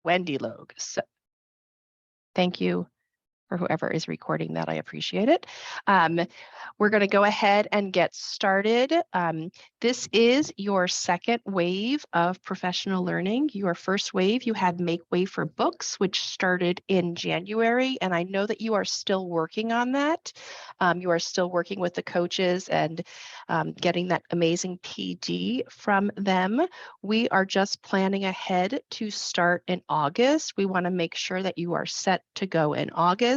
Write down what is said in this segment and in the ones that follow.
Wendy Logue. So thank you for whoever is recording that. I appreciate it. We're going to go ahead and get started. This is your second wave of professional learning. Your first wave, you had Make Way for Books, which started in January, and I know that you are still working on that. You are still working with the coaches and getting that amazing PD from them. We are just planning ahead to start in August. We want to make sure that you are set to go in August.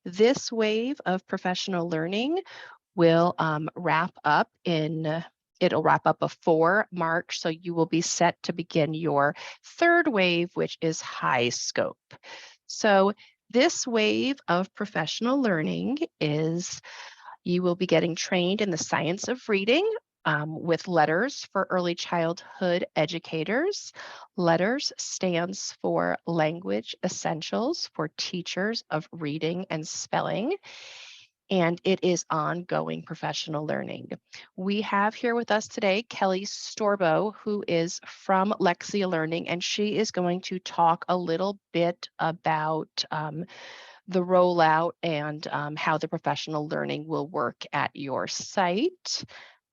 This wave of professional learning will wrap up it'll wrap up before March, so you will be set to begin your third wave, which is high scope. So this wave of professional learning is you will be getting trained in the science of reading, with LETRS for early childhood educators. LETRS stands for Language Essentials for Teachers of Reading and Spelling, and it is ongoing professional learning. We have here with us today Kelly Storo, who is from Lexia Learning, and she is going to talk a little bit about the rollout and how the professional learning will work at your site.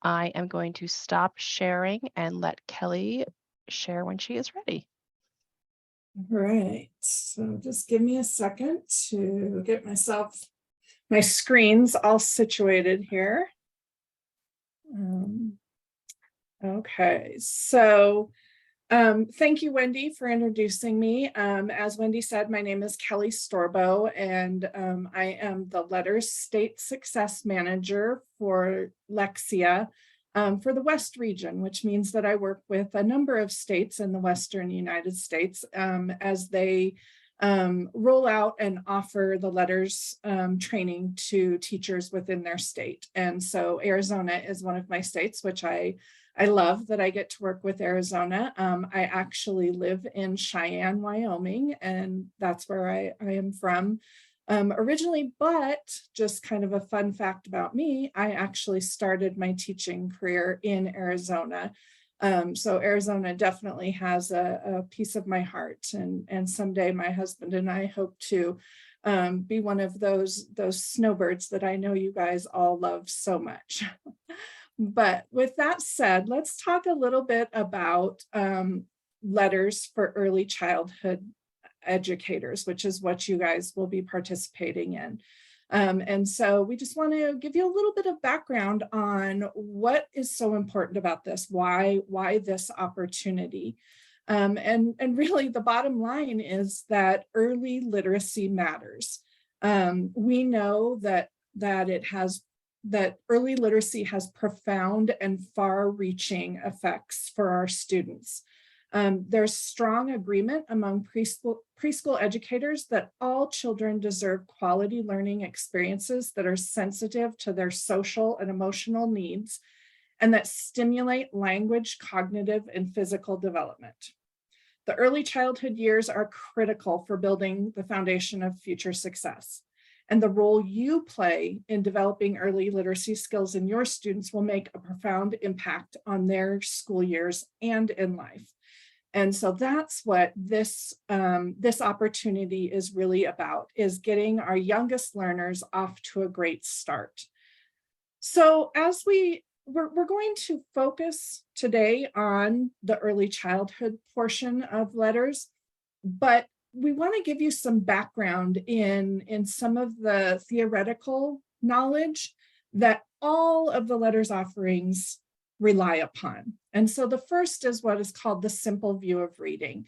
I am going to stop sharing and let Kelly share when she is ready. All right, so just give me a second to get my screens all situated here. Okay, so thank you, Wendy, for introducing me. As Wendy said, my name is Kelly Storo, and I am the LETRS State Success Manager for Lexia for the West region, which means that I work with a number of states in the Western United States as they roll out and offer the LETRS training to teachers within their state. And so Arizona is one of my states, which I love that I get to work with Arizona. I actually live in Cheyenne, Wyoming, and that's where I am from originally. But just kind of a fun fact about me, I actually started my teaching career in Arizona. So Arizona definitely has a piece of my heart, and someday my husband and I hope to be one of those snowbirds that I know you guys all love so much. But with that said, let's talk a little bit about LETRS for early childhood educators, which is what you guys will be participating in. And so we just want to give you a little bit of background on what is so important about this, why this opportunity. And really the bottom line is that early literacy matters. We know that early literacy has profound and far-reaching effects for our students. There's strong agreement among preschool educators that all children deserve quality learning experiences that are sensitive to their social and emotional needs and that stimulate language, cognitive, and physical development. The early childhood years are critical for building the foundation of future success. And the role you play in developing early literacy skills in your students will make a profound impact on their school years and in life. And so that's what this opportunity is really about, is getting our youngest learners off to a great start. So as we're going to focus today on the early childhood portion of LETRS, but we want to give you some background in some of the theoretical knowledge that all of the LETRS offerings rely upon. And so the first is what is called the simple view of reading.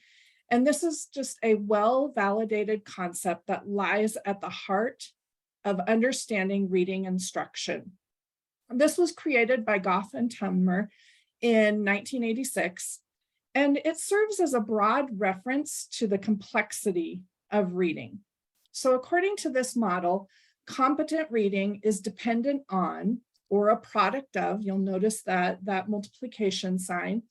And this is just a well-validated concept that lies at the heart of understanding reading instruction. This was created by Goff and Tummer in 1986, and it serves as a broad reference to the complexity of reading. So according to this model, competent reading is dependent on, or a product of, you'll notice that multiplication sign,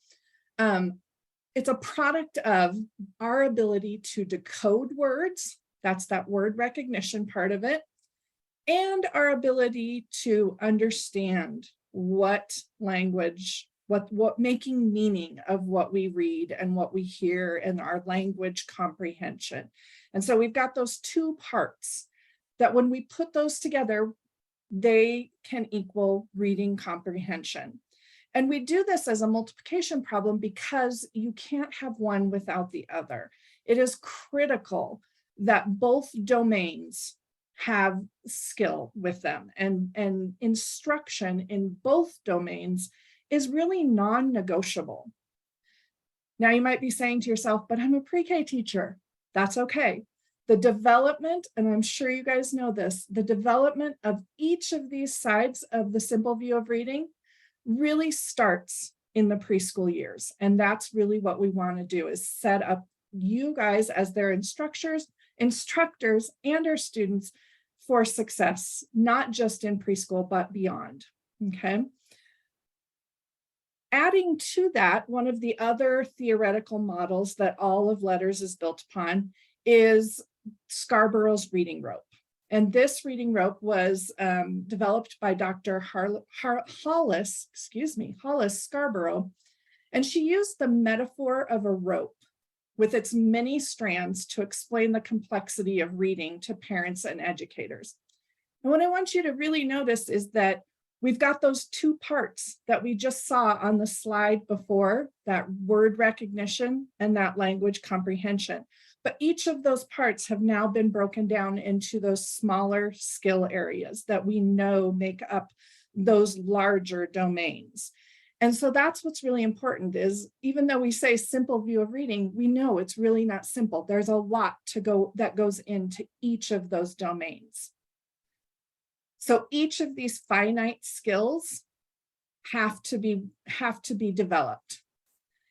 it's a product of our ability to decode words, that's that word recognition part of it, and our ability to understand what language what making meaning of what we read and what we hear and our language comprehension. And so we've got those two parts that when we put those together, they can equal reading comprehension. And we do this as a multiplication problem because you can't have one without the other. It is critical that both domains have skill with them, and instruction in both domains is really non-negotiable. Now you might be saying to yourself, but I'm a pre-K teacher. That's okay. The development, and I'm sure you guys know this, the development of each of these sides of the simple view of reading really starts in the preschool years. And that's really what we want to do, is set up you guys as their instructors and our students for success, not just in preschool, but beyond, okay? Adding to that, one of the other theoretical models that all of LETRS is built upon is Scarborough's reading rope. And this reading rope was developed by Dr. Hollis Scarborough. And she used the metaphor of a rope with its many strands to explain the complexity of reading to parents and educators. And what I want you to really notice is that we've got those two parts that we just saw on the slide before, that word recognition and that language comprehension. But each of those parts have now been broken down into those smaller skill areas that we know make up those larger domains. And so that's what's really important, is even though we say simple view of reading, we know it's really not simple. There's a lot that goes into each of those domains. So each of these finite skills have to be developed.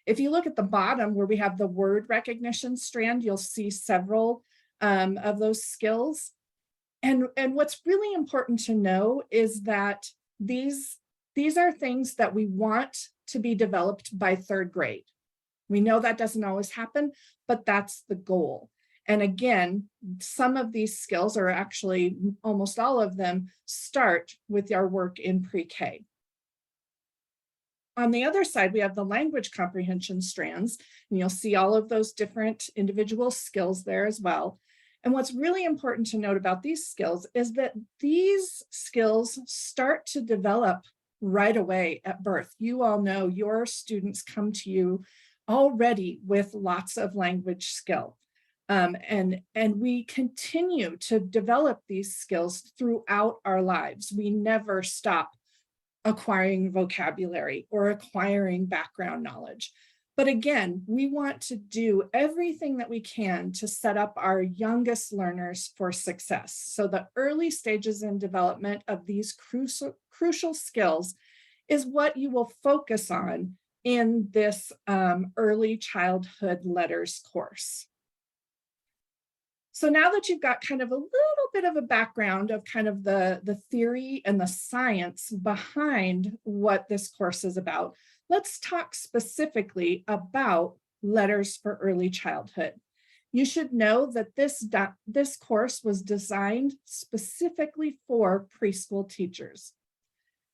If you look at the bottom where we have the word recognition strand, you'll see several of those skills. And what's really important to know is that these are things that we want to be developed by 3rd grade. We know that doesn't always happen, but that's the goal. And again, some of these skills, or actually almost all of them, start with our work in pre-K. On the other side, we have the language comprehension strands, and you'll see all of those different individual skills there as well. And what's really important to note about these skills is that these skills start to develop right away at birth. You all know your students come to you already with lots of language skill. And we continue to develop these skills throughout our lives. We never stop acquiring vocabulary or acquiring background knowledge. But again, we want to do everything that we can to set up our youngest learners for success. So the early stages in development of these crucial skills is what you will focus on in this early childhood LETRS course. So now that you've got kind of a little bit of a background of kind of the theory and the science behind what this course is about, let's talk specifically about LETRS for early childhood. You should know that this course was designed specifically for preschool teachers.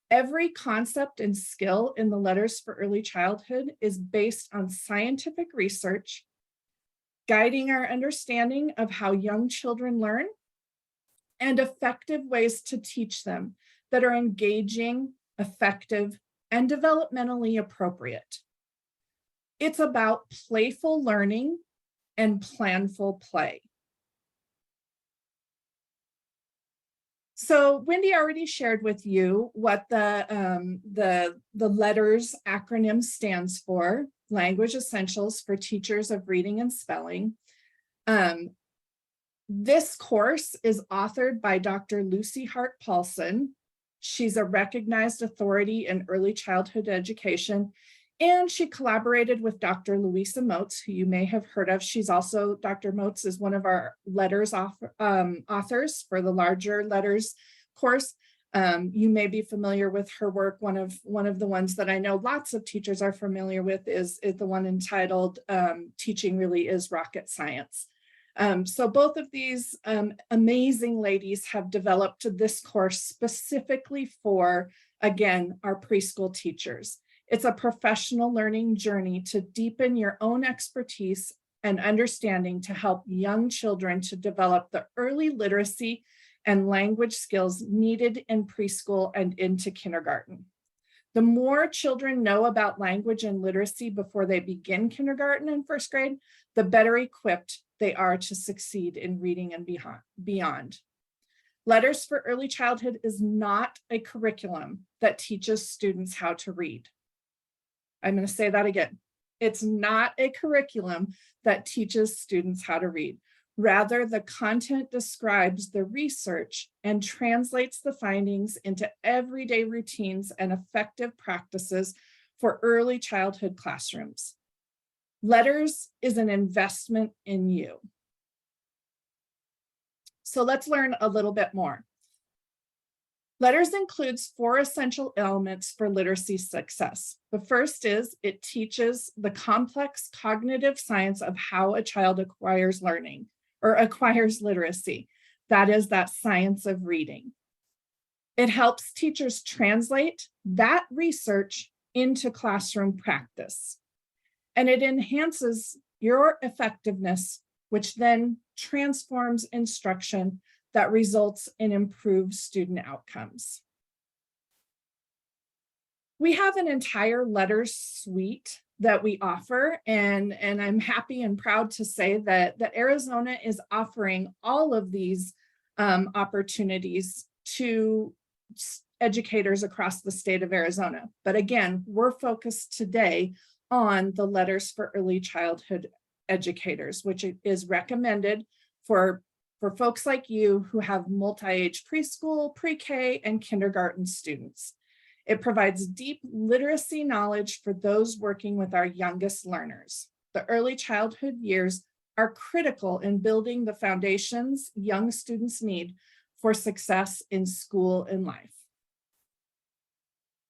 Every concept and skill in the LETRS for early childhood is based on scientific research, guiding our understanding of how young children learn, and effective ways to teach them that are engaging, effective, and developmentally appropriate. It's about playful learning and planful play. So Wendy already shared with you what the LETRS acronym stands for: Language Essentials for Teachers of Reading and Spelling. This course is authored by Dr. Lucy Hart Paulson. She's a recognized authority in early childhood education, and she collaborated with Dr. Louisa Moats, who you may have heard of. She's also, Dr. Moats is one of our LETRS authors for the larger LETRS course. You may be familiar with her work. One of the ones that I know lots of teachers are familiar with is the one entitled Teaching Really is Rocket Science. So both of these amazing ladies have developed this course specifically for, again, our preschool teachers. It's a professional learning journey to deepen your own expertise and understanding to help young children to develop the early literacy and language skills needed in preschool and into kindergarten. The more children know about language and literacy before they begin kindergarten and first grade, the better equipped they are to succeed in reading and beyond. Letters for Early Childhood is not a curriculum that teaches students how to read. I'm going to say that again. It's not a curriculum that teaches students how to read. Rather, the content describes the research and translates the findings into everyday routines and effective practices for early childhood classrooms. LETRS is an investment in you. So let's learn a little bit more. LETRS includes 4 essential elements for literacy success. The first is it teaches the complex cognitive science of how a child acquires learning or acquires literacy. That is that science of reading. It helps teachers translate that research into classroom practice. And it enhances your effectiveness, which then transforms instruction that results in improved student outcomes. We have an entire LETRS suite that we offer, and I'm happy and proud to say that Arizona is offering all of these opportunities to educators across the state of Arizona. But again, we're focused today on the LETRS for Early Childhood educators, which is recommended for folks like you who have multi-age preschool, pre-K, and kindergarten students. It provides deep literacy knowledge for those working with our youngest learners. The early childhood years are critical in building the foundations young students need for success in school and life.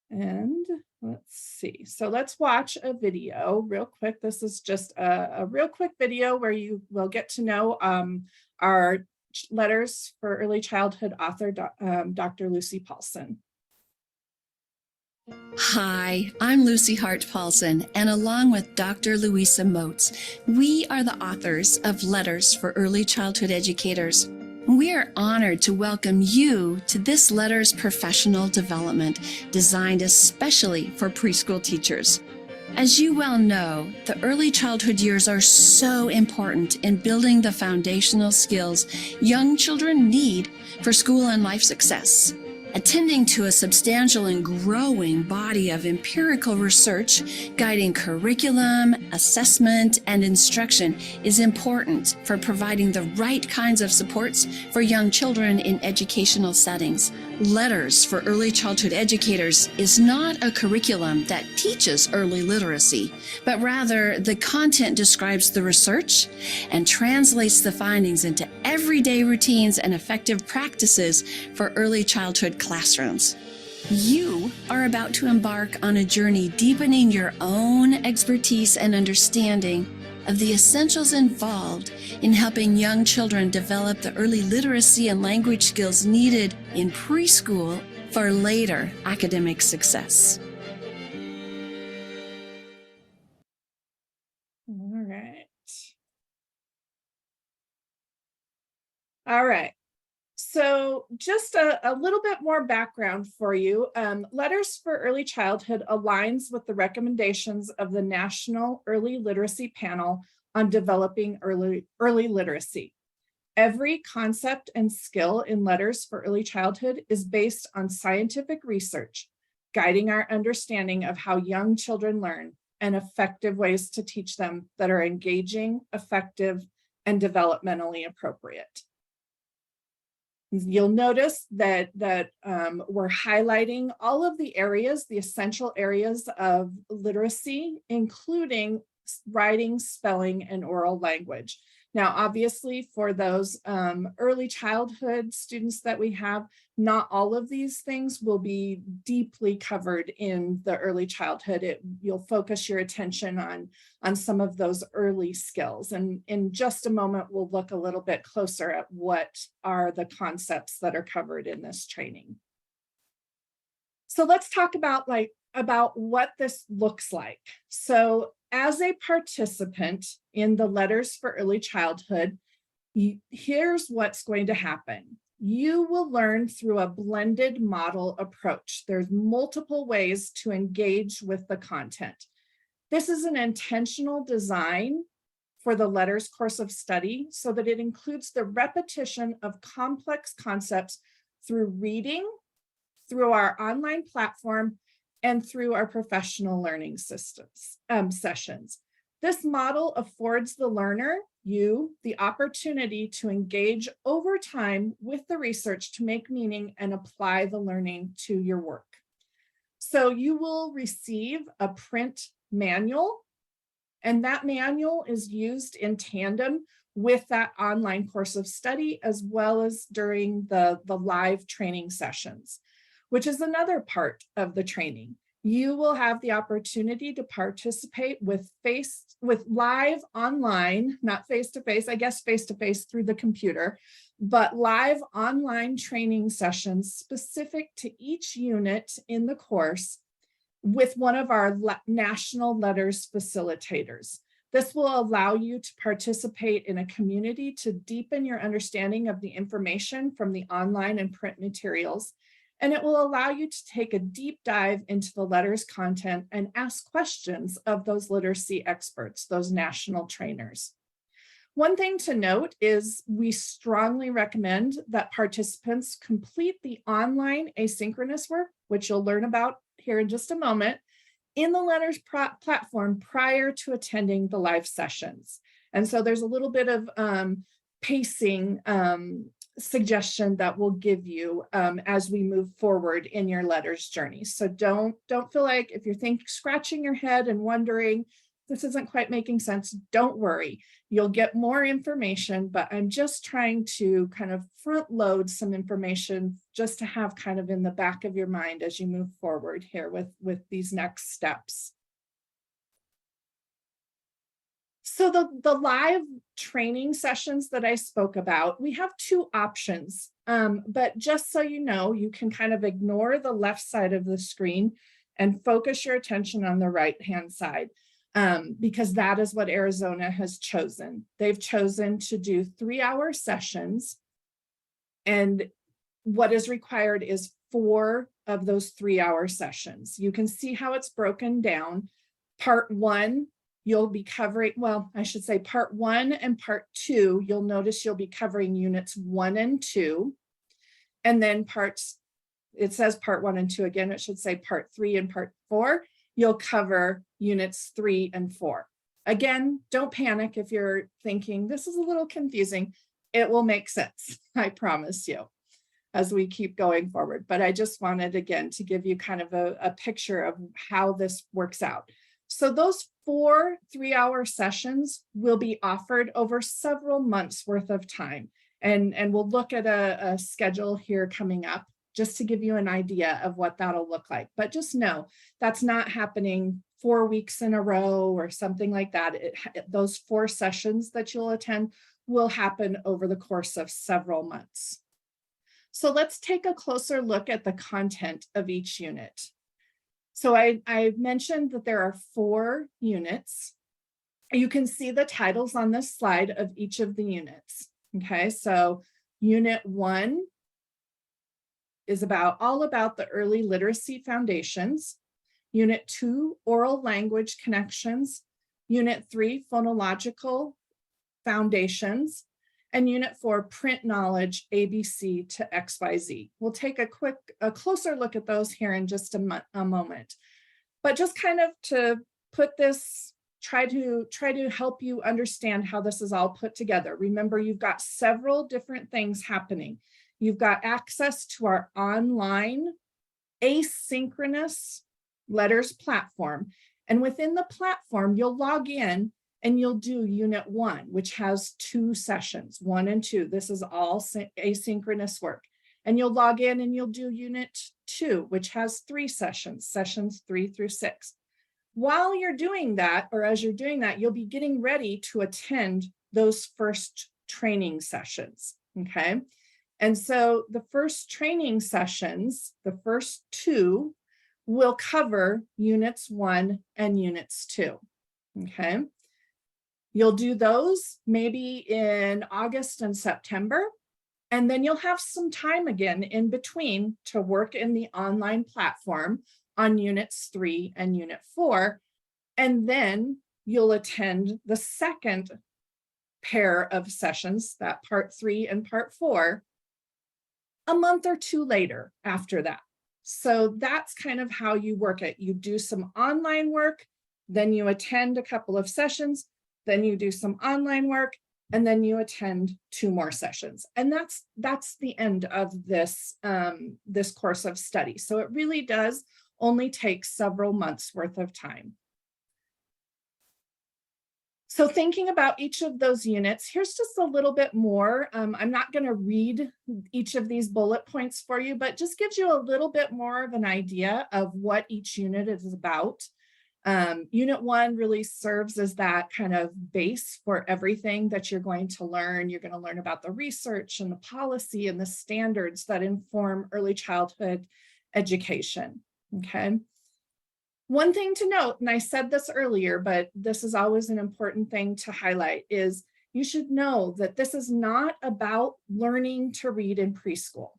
And let's see, so let's watch a video real quick. This is just a real quick video where you will get to know our LETRS for Early Childhood author, Dr. Lucy Paulson. Hi, I'm Lucy Hart Paulson, and along with Dr. Louisa Moats, we are the authors of LETRS for Early Childhood Educators. We are honored to welcome you to this LETRS professional development designed especially for preschool teachers. As you well know, the early childhood years are so important in building the foundational skills young children need for school and life success. Attending to a substantial and growing body of empirical research guiding curriculum, assessment, and instruction is important for providing the right kinds of supports for young children in educational settings. LETRS for Early Childhood Educators is not a curriculum that teaches early literacy, but rather the content describes the research and translates the findings into everyday routines and effective practices for early childhood classrooms. You are about to embark on a journey deepening your own expertise and understanding of the essentials involved in helping young children develop the early literacy and language skills needed in preschool for later academic success. All right. All right. So just a little bit more background for you. LETRS for Early Childhood aligns with the recommendations of the National Early Literacy Panel on developing early literacy. Every concept and skill in LETRS for Early Childhood is based on scientific research, guiding our understanding of how young children learn and effective ways to teach them that are engaging, effective, and developmentally appropriate. You'll notice that we're highlighting all of the areas, the essential areas of literacy, including writing, spelling, and oral language. Now, obviously, for those early childhood students that we have, not all of these things will be deeply covered in the early childhood. You'll focus your attention on some of those early skills. And in just a moment, we'll look a little bit closer at what are the concepts that are covered in this training. So let's talk about about what this looks like. So as a participant in the Letters for Early Childhood, here's what's going to happen. You will learn through a blended model approach. There's multiple ways to engage with the content. This is an intentional design for the Letters course of study so that it includes the repetition of complex concepts through reading, through our online platform, and through our professional learning systems sessions. This model affords the learner, you, the opportunity to engage over time with the research to make meaning and apply the learning to your work. So you will receive a print manual, and that manual is used in tandem with that online course of study, as well as during the live training sessions, which is another part of the training. You will have the opportunity to participate with live online, not face-to-face, I guess face-to-face through the computer, but live online training sessions specific to each unit in the course with one of our national Letters facilitators. This will allow you to participate in a community to deepen your understanding of the information from the online and print materials. And it will allow you to take a deep dive into the Letters content and ask questions of those literacy experts, those national trainers. One thing to note is we strongly recommend that participants complete the online asynchronous work, which you'll learn about here in just a moment, in the Letters platform prior to attending the live sessions. And so there's a little bit of pacing suggestion that we'll give you as we move forward in your Letters journey. So don't feel like if you're scratching your head and wondering, this isn't quite making sense, don't worry. You'll get more information, but I'm just trying to kind of front load some information just to have kind of in the back of your mind as you move forward here with these next steps. So the live training sessions that I spoke about, we have two options, but just so you know, you can kind of ignore the left side of the screen and focus your attention on the right-hand side. Because that is what Arizona has chosen. They've chosen to do 3-hour sessions, and what is required is 4 of those 3-hour sessions. You can see how it's broken down. Part 1, you'll be covering, well, I should say part 1 and part 2, you'll notice you'll be covering units 1 and 2, and then it says part 1 and 2 again, it should say part 3 and part 4. You'll cover units 3 and 4. Again, don't panic if you're thinking this is a little confusing. It will make sense, I promise you, as we keep going forward. But I just wanted, again, to give you kind of a picture of how this works out. So those 4 3-hour sessions will be offered over several months worth of time. And we'll look at a schedule here coming up, just to give you an idea of what that'll look like. But just know that's not happening 4 weeks in a row or something like that. Those 4 sessions that you'll attend will happen over the course of several months. So let's take a closer look at the content of each unit. So I mentioned that there are 4 units. You can see the titles on this slide of each of the units. Okay, so unit 1 is all about the early literacy foundations. Unit 2, oral language connections. Unit 3, phonological foundations. And Unit 4, print knowledge, ABC to XYZ. We'll take a closer look at those here in just a moment. But just kind of to put this, try to help you understand how this is all put together. Remember, you've got several different things happening. You've got access to our online asynchronous Letters platform. And within the platform, you'll log in and you'll do Unit 1, which has 2 sessions, 1 and 2. This is all asynchronous work. And you'll log in and you'll do Unit 2, which has 3 sessions, sessions 3 through 6. While you're doing that, or as you're doing that, you'll be getting ready to attend those first training sessions, okay? And so the first training sessions, the first 2, will cover units 1 and units 2, okay? You'll do those maybe in August and September, and then you'll have some time again in between to work in the online platform on units 3 and unit 4, and then you'll attend the second pair of sessions, that part 3 and part 4, a month or 2 later after that. So that's kind of how you work it. You do some online work, then you attend a couple of sessions, then you do some online work, and then you attend 2 more sessions. And that's the end of this, this course of study. So it really does only take several months worth of time. So thinking about each of those units, here's just a little bit more. I'm not going to read each of these bullet points for you, but just gives you a little bit more of an idea of what each unit is about. Unit 1 really serves as that kind of base for everything that you're going to learn. You're going to learn about the research and the policy and the standards that inform early childhood education, okay? One thing to note, and I said this earlier, but this is always an important thing to highlight, is you should know that this is not about learning to read in preschool.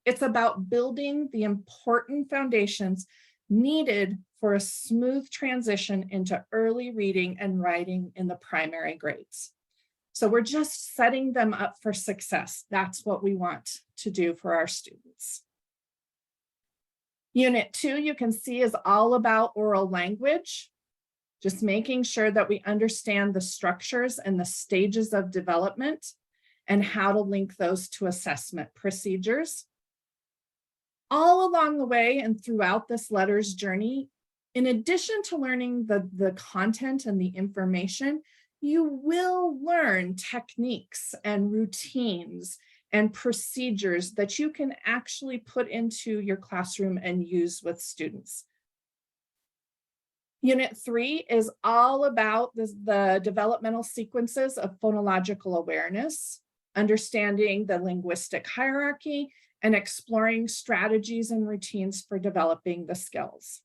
It's about building the important foundations needed for a smooth transition into early reading and writing in the primary grades. So we're just setting them up for success. That's what we want to do for our students. Unit 2, you can see, is all about oral language, just making sure that we understand the structures and the stages of development and how to link those to assessment procedures. All along the way and throughout this LETRS journey, in addition to learning the content and the information, you will learn techniques and routines and procedures that you can actually put into your classroom and use with students. Unit 3 is all about the developmental sequences of phonological awareness, understanding the linguistic hierarchy, and exploring strategies and routines for developing the skills.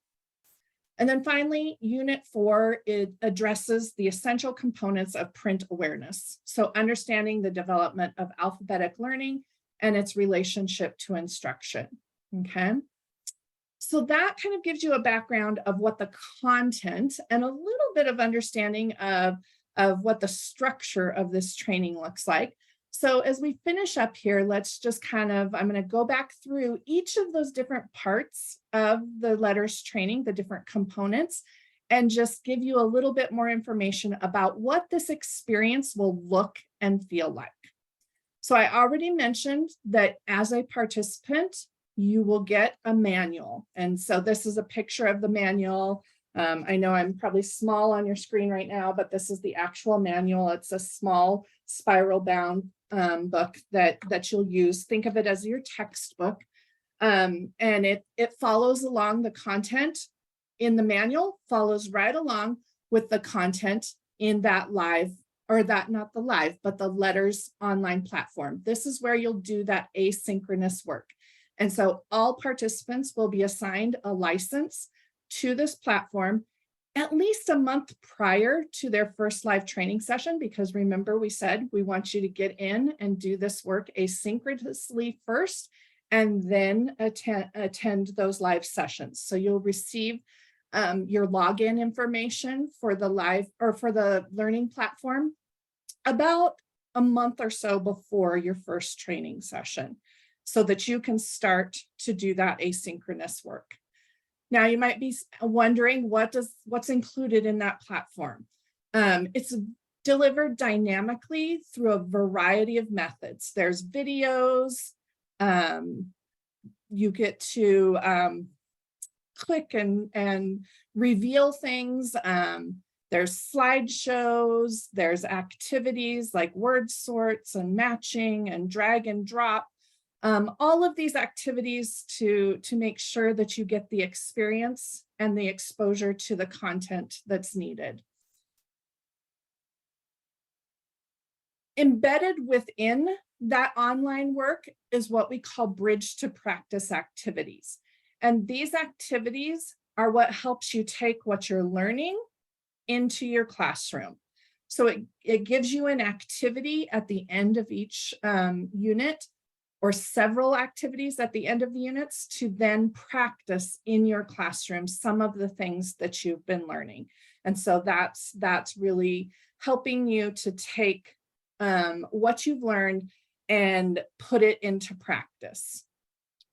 And then finally, Unit 4, it addresses the essential components of print awareness. So understanding the development of alphabetic learning and its relationship to instruction, okay? So that kind of gives you a background of what the content and a little bit of understanding of what the structure of this training looks like. So as we finish up here, let's just kind of, I'm going to go back through each of those different parts of the LETRS training, the different components, and just give you a little bit more information about what this experience will look and feel like. So I already mentioned that as a participant, you will get a manual. And so this is a picture of the manual. I know I'm probably small on your screen right now, but this is the actual manual. It's a small spiral bound book that you'll use. Think of it as your textbook. And it follows along the content in the manual, follows right along with the content in that live, or that, not the live, but the LETRS online platform. This is where you'll do that asynchronous work. And so all participants will be assigned a license to this platform at least a month prior to their first live training session, because remember we said we want you to get in and do this work asynchronously first, and then attend those live sessions. So you'll receive your login information for the live or for the learning platform about a month or so before your first training session, so that you can start to do that asynchronous work. Now you might be wondering what's included in that platform. It's delivered dynamically through a variety of methods. There's videos, you get to click and reveal things. There's slideshows, there's activities like word sorts and matching and drag and drop. All of these activities to make sure that you get the experience and the exposure to the content that's needed. Embedded within that online work is what we call bridge to practice activities. And these activities are what helps you take what you're learning into your classroom. So it gives you an activity at the end of each unit, or several activities at the end of the units, to then practice in your classroom some of the things that you've been learning. And so that's really helping you to take what you've learned and put it into practice.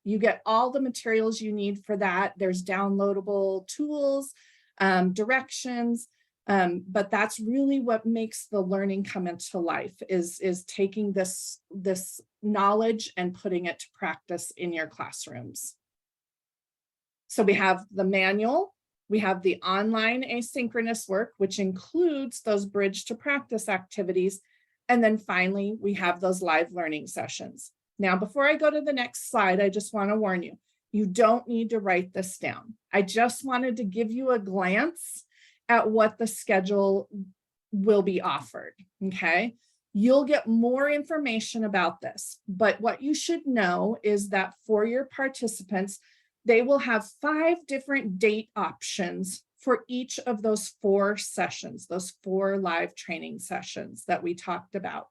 You get all the materials you need for that. There's downloadable tools, directions, but that's really what makes the learning come into life, is taking this knowledge and putting it to practice in your classrooms. So we have the manual, we have the online asynchronous work, which includes those bridge to practice activities. And then finally, we have those live learning sessions. Now, before I go to the next slide, I just want to warn you, you don't need to write this down. I just wanted to give you a glance at what the schedule will be offered, okay? You'll get more information about this, but what you should know is that for your participants, they will have 5 different date options for each of those 4 sessions, those 4 live training sessions that we talked about.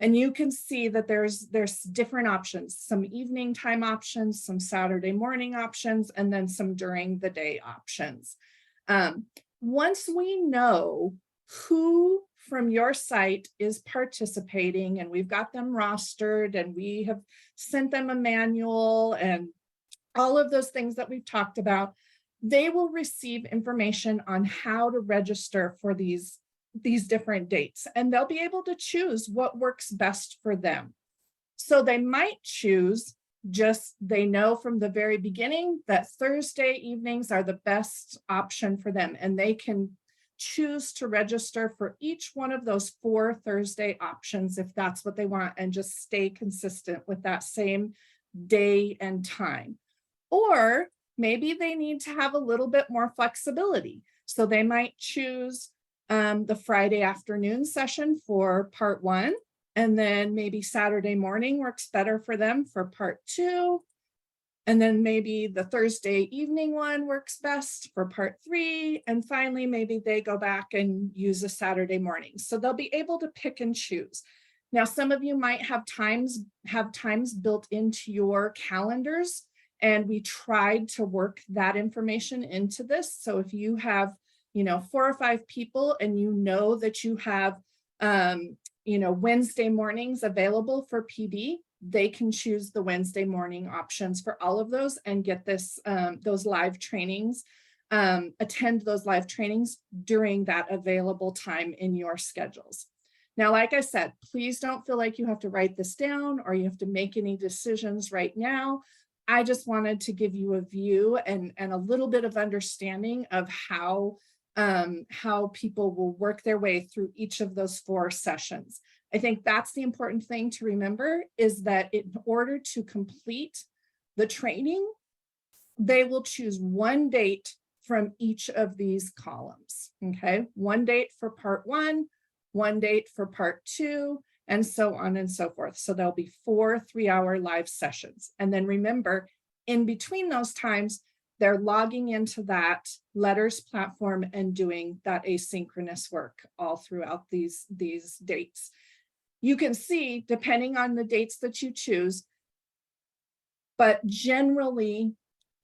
And you can see that there's different options, some evening time options, some Saturday morning options, and then some during the day options. Once we know who from your site is participating, and we've got them rostered, and we have sent them a manual and all of those things that we've talked about, they will receive information on how to register for these different dates, and they'll be able to choose what works best for them. So they might choose, they know from the very beginning that Thursday evenings are the best option for them, and they can choose to register for each one of those 4 Thursday options if that's what they want, and just stay consistent with that same day and time. Or maybe they need to have a little bit more flexibility. So they might choose the Friday afternoon session for part 1, and then maybe Saturday morning works better for them for part 2. And then maybe the Thursday evening one works best for part 3. And finally, maybe they go back and use a Saturday morning. So they'll be able to pick and choose. Now, some of you might have times built into your calendars, and we tried to work that information into this. So if you have 4 or 5 people, and that you have Wednesday mornings available for PD, they can choose the Wednesday morning options for all of those and get those live trainings, attend those live trainings during that available time in your schedules. Now, like I said, please don't feel like you have to write this down or you have to make any decisions right now. I just wanted to give you a view and a little bit of understanding of how people will work their way through each of those 4 sessions. I think that's the important thing to remember, is that in order to complete the training, they will choose one date from each of these columns, okay? One date for part 1, one date for part 2, and so on and so forth. So there'll be 4 3-hour live sessions. And then remember, in between those times, they're logging into that LETRS platform and doing that asynchronous work all throughout these dates. You can see, depending on the dates that you choose, but generally,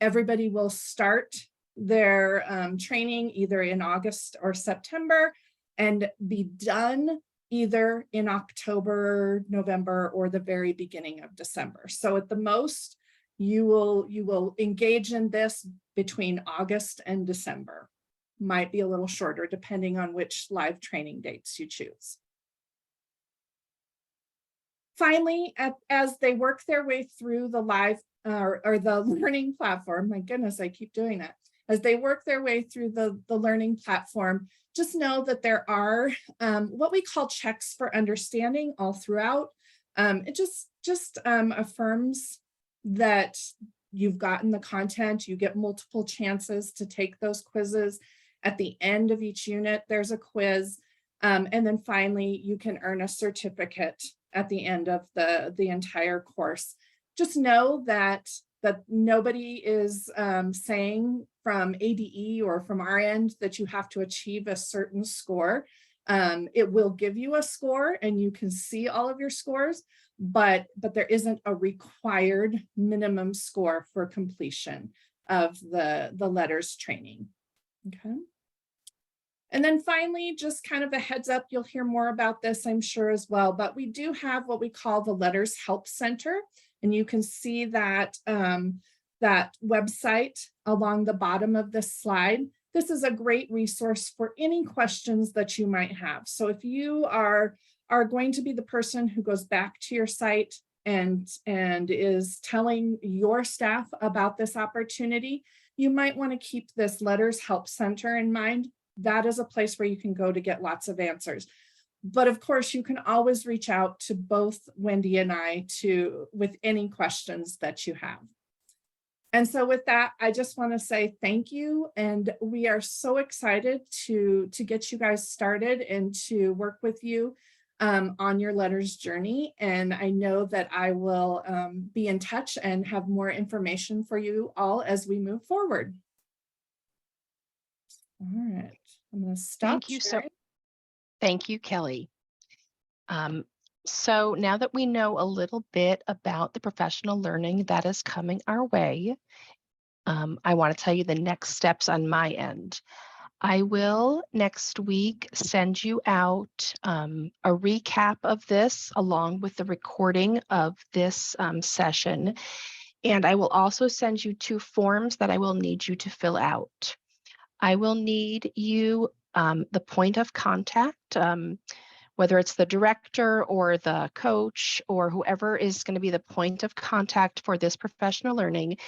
everybody will start their training either in August or September and be done either in October, November, or the very beginning of December. So at the most, you will engage in this between August and December. Might be a little shorter depending on which live training dates you choose. Finally, as they work their way through the live or the learning platform, my goodness, I keep doing that. As they work their way through the learning platform, just know that there are what we call checks for understanding all throughout. It just affirms that you've gotten the content. You get multiple chances to take those quizzes. At the end of each unit, there's a quiz. And then finally, you can earn a certificate at the end of the entire course. Just know that that nobody is saying from ADE or from our end that you have to achieve a certain score. It will give you a score and you can see all of your scores, but there isn't a required minimum score for completion of the LETRS training. Okay. And then finally, just kind of a heads up, you'll hear more about this, I'm sure, as well, but we do have what we call the LETRS Help Center. And you can see that, that website along the bottom of this slide. This is a great resource for any questions that you might have. So if you are going to be the person who goes back to your site and is telling your staff about this opportunity, you might want to keep this LETRS Help Center in mind. That is a place where you can go to get lots of answers. But of course, you can always reach out to both Wendy and I with any questions that you have. And so with that, I just want to say thank you. And we are so excited to get you guys started and to work with you on your LETRS journey. And I know that I will be in touch and have more information for you all as we move forward. All right, I'm going to stop. Thank you Thank you, Kelly. So now that we know a little bit about the professional learning that is coming our way, I want to tell you the next steps on my end. I will next week send you out a recap of this along with the recording of this session. And I will also send you 2 forms that I will need you to fill out. I will need you the point of contact, whether it's the director or the coach or whoever is going to be the point of contact for this professional learning.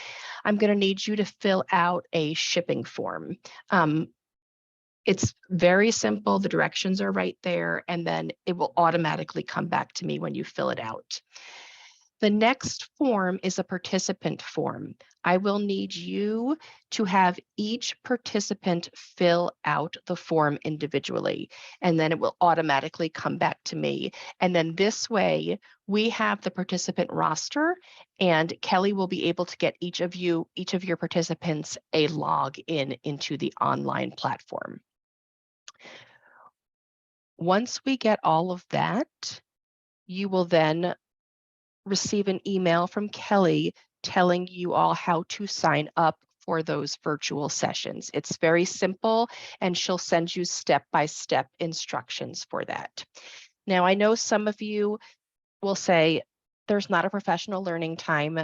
I'm going to need you to fill out a shipping form. It's very simple. The directions are right there, and then it will automatically come back to me when you fill it out. The next form is a participant form. I will need you to have each participant fill out the form individually, and then it will automatically come back to me. And then this way, we have the participant roster, and Kelly will be able to get each of your participants a login into the online platform. Once we get all of that, you will then receive an email from Kelly telling you all how to sign up for those virtual sessions. It's very simple, and she'll send you step-by-step instructions for that. Now, I know some of you will say, there's not a professional learning time.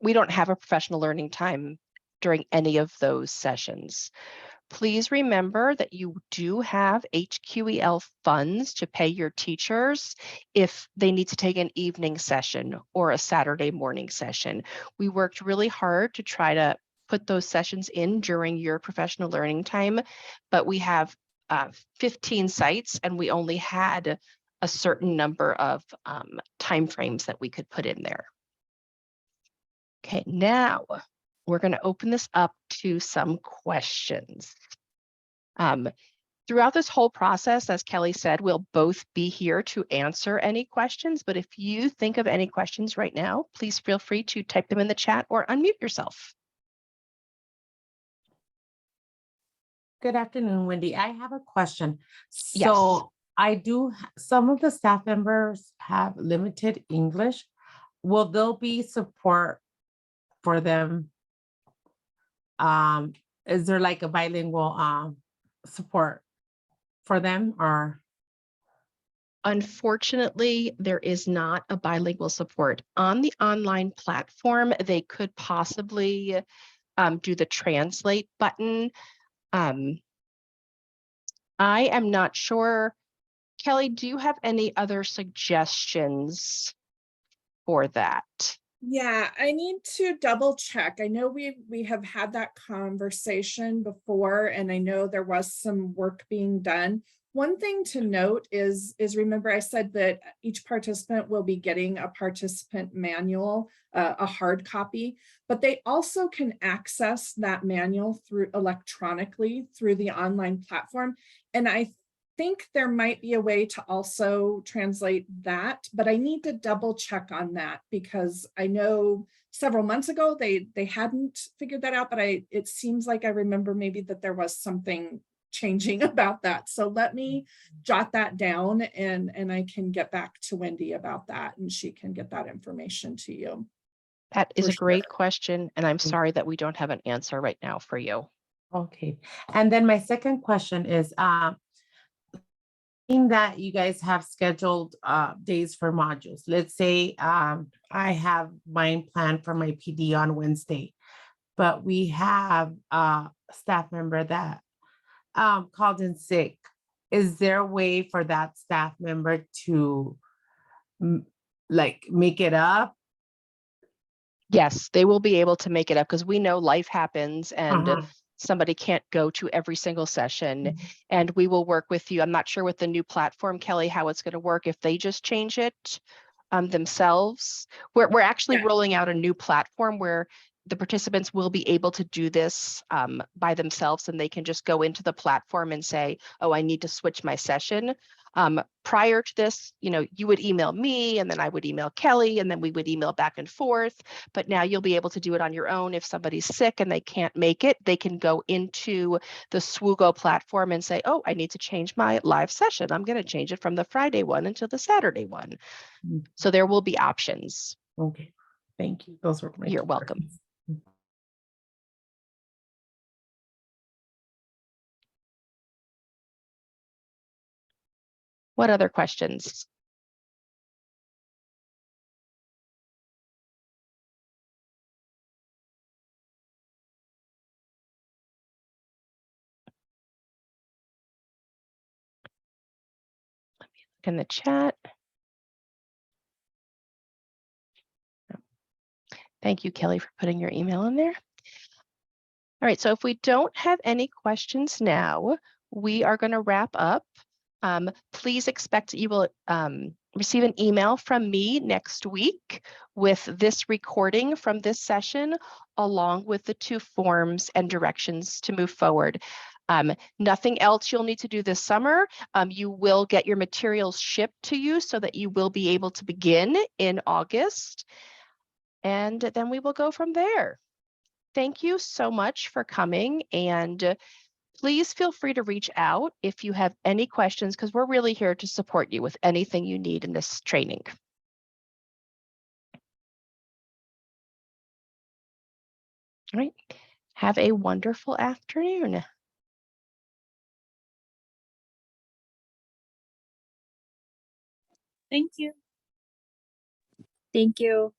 We don't have a professional learning time during any of those sessions. Please remember that you do have HQEL funds to pay your teachers if they need to take an evening session or a Saturday morning session. We worked really hard to try to put those sessions in during your professional learning time, but we have 15 sites and we only had a certain number of timeframes that we could put in there. Okay, now we're going to open this up to some questions. Throughout this whole process, as Kelly said, we'll both be here to answer any questions, but if you think of any questions right now, please feel free to type them in the chat or unmute yourself. Good afternoon, Wendy. I have a question. Yes. So some of the staff members have limited English. Will there be support for them? Is there like a bilingual support for them, or? Unfortunately, there is not a bilingual support. On the online platform, they could possibly do the translate button. I am not sure. Kelly, do you have any other suggestions for that? Yeah, I need to double check. I know we have had that conversation before, and I know there was some work being done. One thing to note is remember I said that each participant will be getting a participant manual, a hard copy, but they also can access that manual through electronically through the online platform. And think there might be a way to also translate that, but I need to double check on that because I know several months ago they hadn't figured that out, but it seems like I remember maybe that there was something changing about that. So let me jot that down and I can get back to Wendy about that and she can get that information to you. That is For a great sure. question, and I'm sorry that we don't have an answer right now for you. Okay. And then my second question is, in that you guys have scheduled days for modules. Let's say I have mine planned for my PD on Wednesday, but we have a staff member that called in sick. Is there a way for that staff member to like make it up? Yes, they will be able to make it up because we know life happens and Uh-huh. somebody can't go to every single session, Mhm. and we will work with you. I'm not sure with the new platform, Kelly, how it's going to work if they just change it themselves. We're actually Yeah. rolling out a new platform where the participants will be able to do this by themselves, and they can just go into the platform and say, oh, I need to switch my session. Prior to this, you would email me and then I would email Kelly and then we would email back and forth. But now you'll be able to do it on your own. If somebody's sick and they can't make it, they can go into the SWOGO platform and say, oh, I need to change my live session. I'm going to change it from the Friday one into the Saturday one. Mhm. So there will be options. Okay, thank you. Those were my You're two welcome. questions. What other questions? Let me look in the chat. Thank you, Kelly, for putting your email in there. All right, so if we don't have any questions now, we are going to wrap up. Please expect you will receive an email from me next week with this recording from this session, along with the 2 forms and directions to move forward. Nothing else you'll need to do this summer. You will get your materials shipped to you so that you will be able to begin in August. And then we will go from there. Thank you so much for coming, and please feel free to reach out if you have any questions, because we're really here to support you with anything you need in this training. All right. Have a wonderful afternoon. Thank you. Thank you.